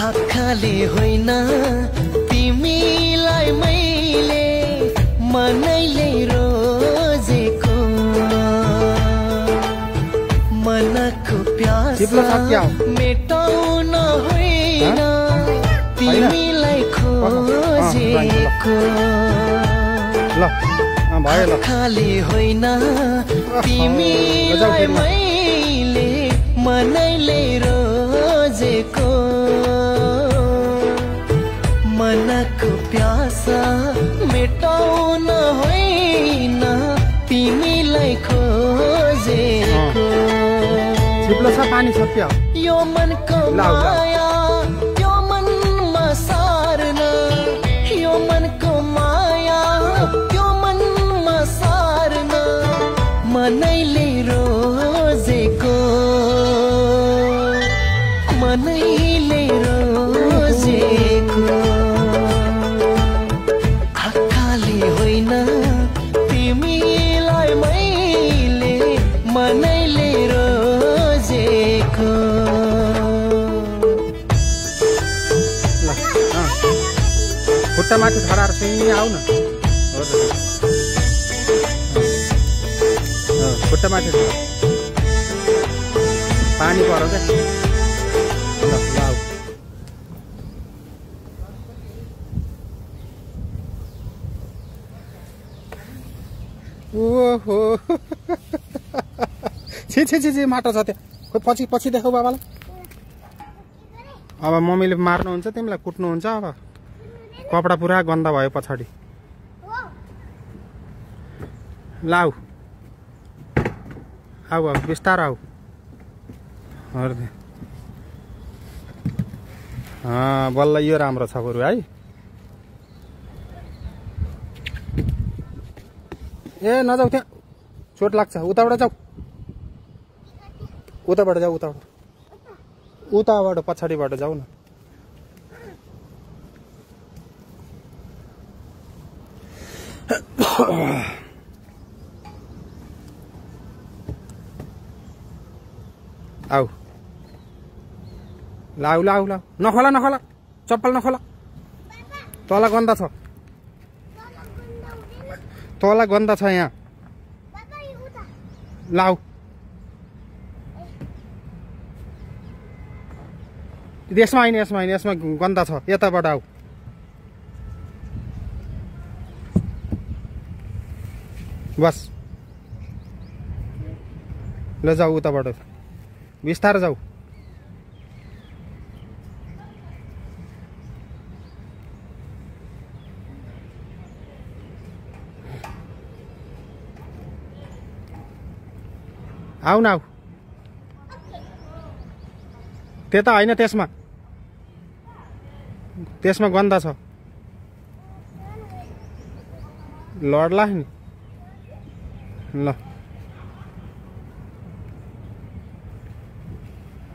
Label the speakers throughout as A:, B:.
A: आँखाले होइन तिमीलाई मैले मनैले रोजेको मनको प्यासा मेटाउन होइन तिमीलाई खोजेको आँखाले होइन तिमीलाई मैले मनैले रोजेको मनको प्यासा मेटाउन होइन तिमीलाई खोजेको
B: पानी छ क्या
A: यो मनको माया यो मनमा सार्न यो मनको माया यो मनमा सार्न मनैले रोजेको मनैले रोजेको आँखाले होइन तिमीलाई मैले मनैले रोजेको
B: खुट्टा माथि खडाएर चाहिँ आऊ न खुट्टा माथि पानी पर्यो क्या ओहो छि माटो छ त्यहाँ खोइ पछि पछि देखाऊ बाबालाई अब मम्मीले मार्नुहुन्छ तिमीलाई कुट्नुहुन्छ अब कपडा पुरा गन्दा भयो पछाडि लाऊ आऊ आऊ बिस्तार आऊ बल्ल यो राम्रो छ बरु है ए नजाऊ त्यहाँ चोट लाग्छ उताबाट जाऊ उताबाट जाऊ उताबाट पछाडिबाट जाऊ न आऊ लाऊ लाऊ लाऊ नखोला नखोला चप्पल नखोला तल गन्दा छ तल गन्दा छ यहाँ लाऊ यसमा होइन यसमा गन्दा छ यताबाट आऊ बस ल जाऊ उताबाट बिस्तार जाऊ आऊ न आऊ त्यता होइन त्यसमा गन्दा छ लड्ला नि ल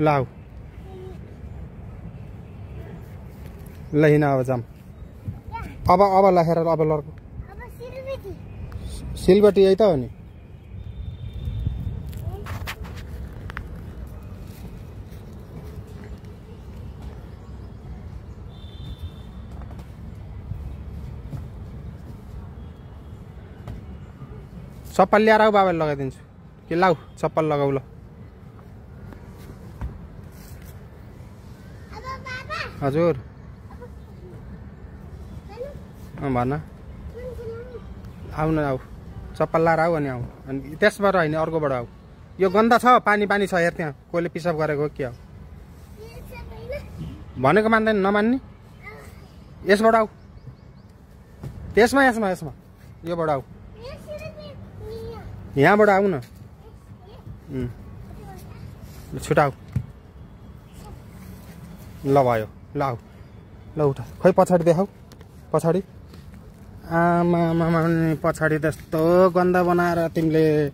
B: लाऊ ल हिँड अब जाम अब लेखेर अब लड्को सिलबटी यही त हो नि चप्पल ल्याएर आऊ बाबाले लगाइदिन्छु कि लाऊ चप्पल लगाऊ ल हजुर भन आऊ न आऊ चप्पल लाएर आऊ अनि आऊ अनि त्यसबाट होइन अर्कोबाट आऊ यो गन्दा छ पानी छ हेर त्यहाँ कोहीले पिसाब गरेको के हो भनेको मान्दैन नमान्ने यसबाट आऊ त्यसमा योबाट आऊ यहाँबाट आऊ न छुटाऊ ल भयो ल आऊ ल उठा खोइ पछाडि देखाऊ पछाडि आमा पछाडि त्यस्तो गन्दा बनाएर तिमीले